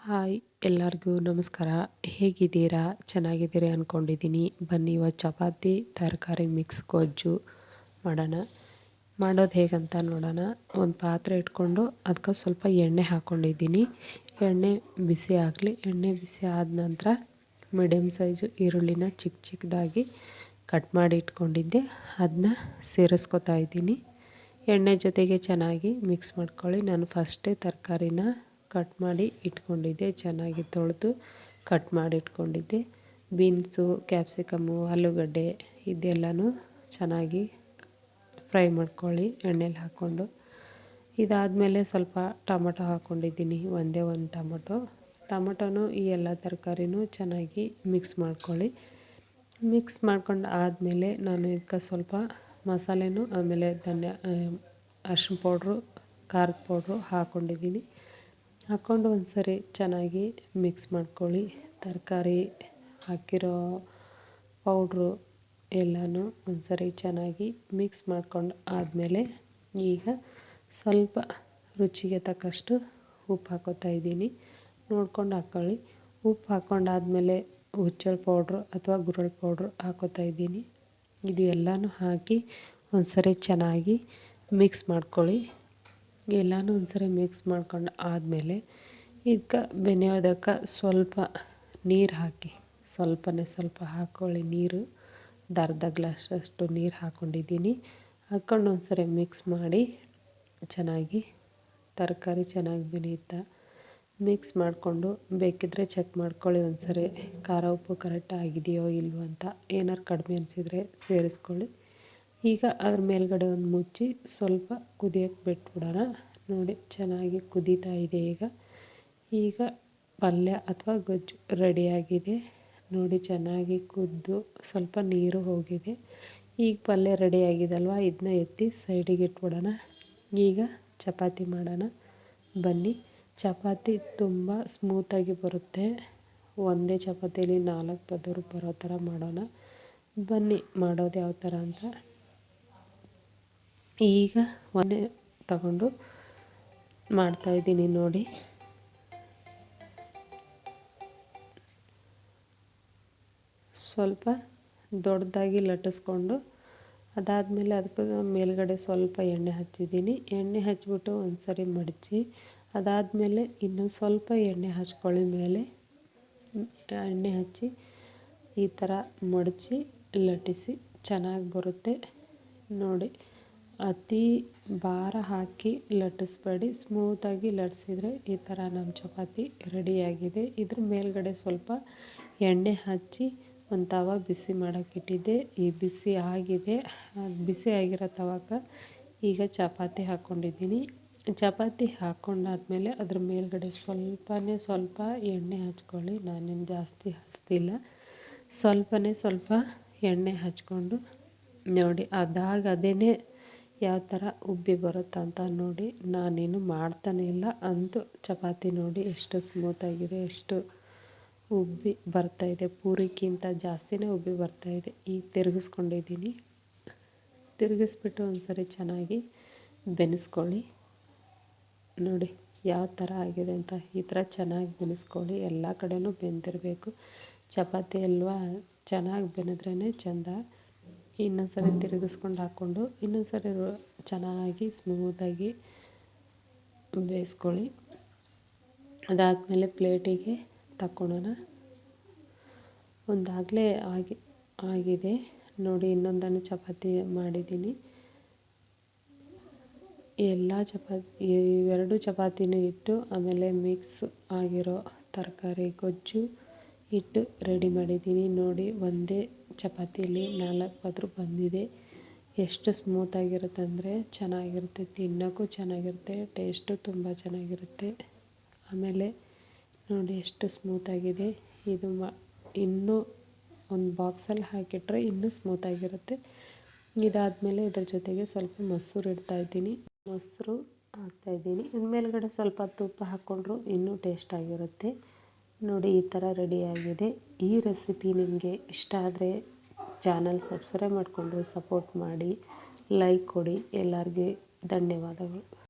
Hi ಎಲ್ಲರಿಗೂ ನಮಸ್ಕಾರ. ಹೇಗಿದ್ದೀರಾ? ಚೆನ್ನಾಗಿದ್ದೀರಿ ಅಂದ್ಕೊಂಡಿದ್ದೀನಿ. ಬನ್ನಿ ಇವತ್ತು ಚಪಾತಿ ತರಕಾರಿ ಮಿಕ್ಸ್ ಗೊಜ್ಜು ಮಾಡೋಣ. ಮಾಡೋದು ಹೇಗಂತ ನೋಡೋಣ. ಒಂದು ಪಾತ್ರೆ ಇಟ್ಕೊಂಡು ಅದಕ್ಕೆ ಸ್ವಲ್ಪ ಎಣ್ಣೆ ಹಾಕ್ಕೊಂಡಿದ್ದೀನಿ. ಎಣ್ಣೆ ಬಿಸಿ ಆಗಲಿ. ಎಣ್ಣೆ ಬಿಸಿ ಆದ ನಂತರ ಮೀಡಿಯಮ್ ಸೈಜು ಈರುಳ್ಳಿನ ಚಿಕ್ಕ ಚಿಕ್ಕದಾಗಿ ಕಟ್ ಮಾಡಿ ಇಟ್ಕೊಂಡಿದ್ದೆ, ಅದನ್ನ ಸೇರಿಸ್ಕೊತಾ ಇದ್ದೀನಿ. ಎಣ್ಣೆ ಜೊತೆಗೆ ಚೆನ್ನಾಗಿ ಮಿಕ್ಸ್ ಮಾಡ್ಕೊಳ್ಳಿ. ನಾನು ಫಸ್ಟೇ ತರಕಾರಿನ ಕಟ್ ಮಾಡಿ ಇಟ್ಕೊಂಡಿದ್ದೆ, ಚೆನ್ನಾಗಿ ತೊಳೆದು ಕಟ್ ಮಾಡಿ ಇಟ್ಕೊಂಡಿದ್ದೆ. ಬೀನ್ಸು, ಕ್ಯಾಪ್ಸಿಕಮ್ಮು, ಆಲೂಗಡ್ಡೆ ಇದೆಲ್ಲನೂ ಚೆನ್ನಾಗಿ ಫ್ರೈ ಮಾಡ್ಕೊಳ್ಳಿ ಎಣ್ಣೆಲಿ ಹಾಕ್ಕೊಂಡು. ಇದಾದಮೇಲೆ ಸ್ವಲ್ಪ ಟೊಮೊಟೊ ಹಾಕ್ಕೊಂಡಿದ್ದೀನಿ, ಒಂದೇ ಒಂದು ಟೊಮೊಟೊನೂ ಈ ಎಲ್ಲ ತರಕಾರಿನೂ ಚೆನ್ನಾಗಿ ಮಿಕ್ಸ್ ಮಾಡ್ಕೊಳ್ಳಿ. ಮಿಕ್ಸ್ ಮಾಡ್ಕೊಂಡು ಆದಮೇಲೆ ನಾನು ಇದಕ್ಕೆ ಸ್ವಲ್ಪ ಮಸಾಲೆನೂ ಆಮೇಲೆ ಅರಿಶಿನ ಪೌಡ್ರು, ಖಾರದ ಪೌಡ್ರು ಹಾಕ್ಕೊಂಡಿದ್ದೀನಿ. ಹಾಕ್ಕೊಂಡು ಒಂದು ಸರಿ ಚೆನ್ನಾಗಿ ಮಿಕ್ಸ್ ಮಾಡ್ಕೊಳ್ಳಿ. ತರಕಾರಿ ಹಾಕಿರೋ ಪೌಡ್ರು ಎಲ್ಲನೂ ಒಂದು ಸರಿ ಚೆನ್ನಾಗಿ ಮಿಕ್ಸ್ ಮಾಡ್ಕೊಂಡು ಆದಮೇಲೆ ಈಗ ಸ್ವಲ್ಪ ರುಚಿಗೆ ತಕ್ಕಷ್ಟು ಉಪ್ಪು ಹಾಕ್ಕೋತಾ ಇದ್ದೀನಿ. ನೋಡ್ಕೊಂಡು ಹಾಕ್ಕೊಳ್ಳಿ. ಉಪ್ಪು ಹಾಕ್ಕೊಂಡಾದ್ಮೇಲೆ ಹುಚ್ಚಳ ಪೌಡ್ರು ಅಥವಾ ಗುರಳ್ ಪೌಡ್ರು ಹಾಕ್ಕೋತಾ ಇದ್ದೀನಿ. ಇದು ಎಲ್ಲನೂ ಹಾಕಿ ಒಂದು ಸರಿ ಚೆನ್ನಾಗಿ ಮಿಕ್ಸ್ ಮಾಡ್ಕೊಳ್ಳಿ. ಎಲ್ಲನೂ ಒಂದು ಸರಿ ಮಿಕ್ಸ್ ಮಾಡ್ಕೊಂಡು ಆದಮೇಲೆ ಇದಕ್ಕೆ ಬೆನೆಯೋದಕ್ಕೆ ಸ್ವಲ್ಪ ನೀರು ಹಾಕಿ, ಸ್ವಲ್ಪ ಹಾಕ್ಕೊಳ್ಳಿ ನೀರು. ಅರ್ಧ ಗ್ಲಾಸಷ್ಟು ನೀರು ಹಾಕ್ಕೊಂಡಿದ್ದೀನಿ. ಹಾಕ್ಕೊಂಡು ಒಂದು ಸರಿ ಮಿಕ್ಸ್ ಮಾಡಿ ಚೆನ್ನಾಗಿ ತರಕಾರಿ ಚೆನ್ನಾಗಿ ಬೆನೆಯುತ್ತಾ ಮಿಕ್ಸ್ ಮಾಡಿಕೊಂಡು ಬೇಕಿದ್ದರೆ ಚೆಕ್ ಮಾಡ್ಕೊಳ್ಳಿ ಒಂದು ಸರಿ ಖಾರ ಉಪ್ಪು ಕರೆಕ್ಟ್ ಆಗಿದೆಯೋ ಇಲ್ವೋ ಅಂತ. ಏನಾರು ಕಡಿಮೆ ಅನಿಸಿದರೆ ಸೇರಿಸ್ಕೊಳ್ಳಿ. ಈಗ ಅದ್ರ ಮೇಲ್ಗಡೆ ಒಂದು ಮುಚ್ಚಿ ಸ್ವಲ್ಪ ಕುದಿಯೋಕ್ಕೆ ಬಿಟ್ಬಿಡೋಣ. ನೋಡಿ ಚೆನ್ನಾಗಿ ಕುದೀತಾ ಇದೆ. ಈಗ ಪಲ್ಯ ಅಥವಾ ಗೊಜ್ಜು ರೆಡಿಯಾಗಿದೆ. ನೋಡಿ ಚೆನ್ನಾಗಿ ಕುದ್ದು ಸ್ವಲ್ಪ ನೀರು ಹೋಗಿದೆ. ಈಗ ಪಲ್ಯ ರೆಡಿಯಾಗಿದಲ್ವ, ಇದನ್ನ ಎತ್ತಿ ಸೈಡಿಗೆ ಇಟ್ಬಿಡೋಣ. ಈಗ ಚಪಾತಿ ಮಾಡೋಣ. ಬನ್ನಿ. ಚಪಾತಿ ತುಂಬ ಸ್ಮೂತಾಗಿ ಬರುತ್ತೆ. ಒಂದೇ ಚಪಾತಿಯಲ್ಲಿ 4 ಪದರು ಬರೋ ಥರ ಮಾಡೋಣ. ಬನ್ನಿ ಮಾಡೋದು ಯಾವ ಥರ ಅಂತ. ಈಗ ಒಂದೇ ತಗೊಂಡು ಮಾಡ್ತಾಯಿದ್ದೀನಿ ನೋಡಿ. ಸ್ವಲ್ಪ ದೊಡ್ಡದಾಗಿ ಲಟ್ಟಿಸ್ಕೊಂಡು ಅದಾದಮೇಲೆ ಅದಕ್ಕೆ ಮೇಲ್ಗಡೆ ಸ್ವಲ್ಪ ಎಣ್ಣೆ ಹಚ್ಚಿದ್ದೀನಿ. ಎಣ್ಣೆ ಹಚ್ಬಿಟ್ಟು ಒಂದು ಸರಿ ಮಡಚಿ ಅದಾದಮೇಲೆ ಇನ್ನೂ ಸ್ವಲ್ಪ ಎಣ್ಣೆ ಹಚ್ಕೊಳ್ಳಿ. ಮೇಲೆ ಎಣ್ಣೆ ಹಚ್ಚಿ ಈ ಥರ ಮಡಚಿ ಲಟ್ಟಿಸಿ ಚೆನ್ನಾಗಿ ಬರುತ್ತೆ ನೋಡಿ. ಅತಿ ಭಾರ ಹಾಕಿ ಲಟ್ಟಿಸ್ಬೇಡಿ, ಸ್ಮೂತಾಗಿ ಲಟ್ಟಿಸಿದ್ರೆ ಈ ಥರ ನಮ್ಮ ಚಪಾತಿ ರೆಡಿಯಾಗಿದೆ. ಇದ್ರ ಮೇಲ್ಗಡೆ ಸ್ವಲ್ಪ ಎಣ್ಣೆ ಹಚ್ಚಿ ಒಂದು ತವ ಬಿಸಿ ಮಾಡೋಕ್ಕಿಟ್ಟಿದ್ದೆ. ಈ ಬಿಸಿ ಆಗಿದೆ. ಬಿಸಿ ಆಗಿರೋ ತವಕ್ಕೆ ಈಗ ಚಪಾತಿ ಹಾಕ್ಕೊಂಡಿದ್ದೀನಿ. ಚಪಾತಿ ಹಾಕ್ಕೊಂಡಾದ್ಮೇಲೆ ಅದ್ರ ಮೇಲ್ಗಡೆ ಸ್ವಲ್ಪ ಎಣ್ಣೆ ಹಚ್ಕೊಳ್ಳಿ. ನಾನೇನು ಜಾಸ್ತಿ ಹಚ್ತಿಲ್ಲ, ಸ್ವಲ್ಪ ಎಣ್ಣೆ ಹಚ್ಕೊಂಡು ನೋಡಿ. ಅದೇನೇ ಯಾವ ಥರ ಉಬ್ಬಿ ಬರುತ್ತಂತ ನೋಡಿ. ನಾನೇನು ಮಾಡ್ತಾನೆ ಇಲ್ಲ, ಅಂತೂ ಚಪಾತಿ ನೋಡಿ ಎಷ್ಟು ಸ್ಮೂತಾಗಿದೆ, ಎಷ್ಟು ಉಬ್ಬಿ ಬರ್ತಾಯಿದೆ. ಪೂರಿಗಿಂತ ಜಾಸ್ತಿನೇ ಉಬ್ಬಿ ಬರ್ತಾಯಿದೆ. ಈಗ ತಿರುಗಿಸ್ಕೊಂಡಿದ್ದೀನಿ. ತಿರುಗಿಸ್ಬಿಟ್ಟು ಒಂದು ಸರಿ ಚೆನ್ನಾಗಿ ಬೆನೆಸ್ಕೊಳ್ಳಿ. ನೋಡಿ ಯಾವ ಥರ ಆಗಿದೆ ಅಂತ. ಈ ಥರ ಚೆನ್ನಾಗಿ ಬೆನೆಸ್ಕೊಳ್ಳಿ. ಎಲ್ಲ ಕಡೆನೂ ಬೆಂದಿರಬೇಕು. ಚಪಾತಿ ಅಲ್ವಾ, ಚೆನ್ನಾಗಿ ಬೆನೆದ್ರೇ ಚೆಂದ. ಇನ್ನೊಂದು ಸರಿ ತಿರುಗಿಸ್ಕೊಂಡು ಹಾಕ್ಕೊಂಡು ಇನ್ನೊಂದು ಸರಿ ಚೆನ್ನಾಗಿ ಸ್ಮೂತಾಗಿ ಬೇಯಿಸ್ಕೊಳ್ಳಿ. ಅದಾದಮೇಲೆ ಪ್ಲೇಟಿಗೆ ತಗೊಳ್ಳೋಣ. ಒಂದಾಗಲೇ ಆಗಿದೆ ನೋಡಿ. ಇನ್ನೊಂದನ್ನು ಚಪಾತಿ ಮಾಡಿದ್ದೀನಿ. ಇವೆರಡು ಚಪಾತಿನೂ ಇಟ್ಟು ಆಮೇಲೆ ಮಿಕ್ಸ್ ಆಗಿರೋ ತರಕಾರಿ ಗೊಜ್ಜು ಇಟ್ಟು ರೆಡಿ ಮಾಡಿದ್ದೀನಿ ನೋಡಿ. ಒಂದೇ ಚಪಾತಿಯಲ್ಲಿ 4 ಪದರು ಬಂದಿದೆ. ಎಷ್ಟು ಸ್ಮೂತಾಗಿರುತ್ತೆ ಅಂದರೆ ಚೆನ್ನಾಗಿರುತ್ತೆ, ತಿನ್ನೋಕ್ಕೂ ಚೆನ್ನಾಗಿರುತ್ತೆ, ಟೇಸ್ಟು ತುಂಬ ಚೆನ್ನಾಗಿರುತ್ತೆ. ಆಮೇಲೆ ನೋಡಿ ಎಷ್ಟು ಸ್ಮೂತಾಗಿದೆ. ಇದು ಇನ್ನೂ ಒಂದು ಬಾಕ್ಸಲ್ಲಿ ಹಾಕಿಟ್ರೆ ಇನ್ನೂ ಸ್ಮೂತಾಗಿರುತ್ತೆ. ಇದಾದಮೇಲೆ ಇದ್ರ ಜೊತೆಗೆ ಸ್ವಲ್ಪ ಮೊಸರು ಮೊಸರು ಹಾಕ್ತಾಯಿದ್ದೀನಿ. ಇದ್ರ ಮೇಲ್ಗಡೆ ಸ್ವಲ್ಪ ತುಪ್ಪ ಹಾಕ್ಕೊಂಡ್ರು ಇನ್ನೂ ಟೇಸ್ಟಾಗಿರುತ್ತೆ ನೋಡಿ. ಈ ಥರ ರೆಡಿಯಾಗಿದೆ. ಈ ರೆಸಿಪಿ ನಿಮಗೆ ಇಷ್ಟ ಆದರೆ ಚಾನಲ್ ಸಬ್ಸ್ಕ್ರೈಬ್ ಮಾಡಿಕೊಂಡು ಸಪೋರ್ಟ್ ಮಾಡಿ, ಲೈಕ್ ಕೊಡಿ. ಎಲ್ಲರಿಗೆ ಧನ್ಯವಾದಗಳು.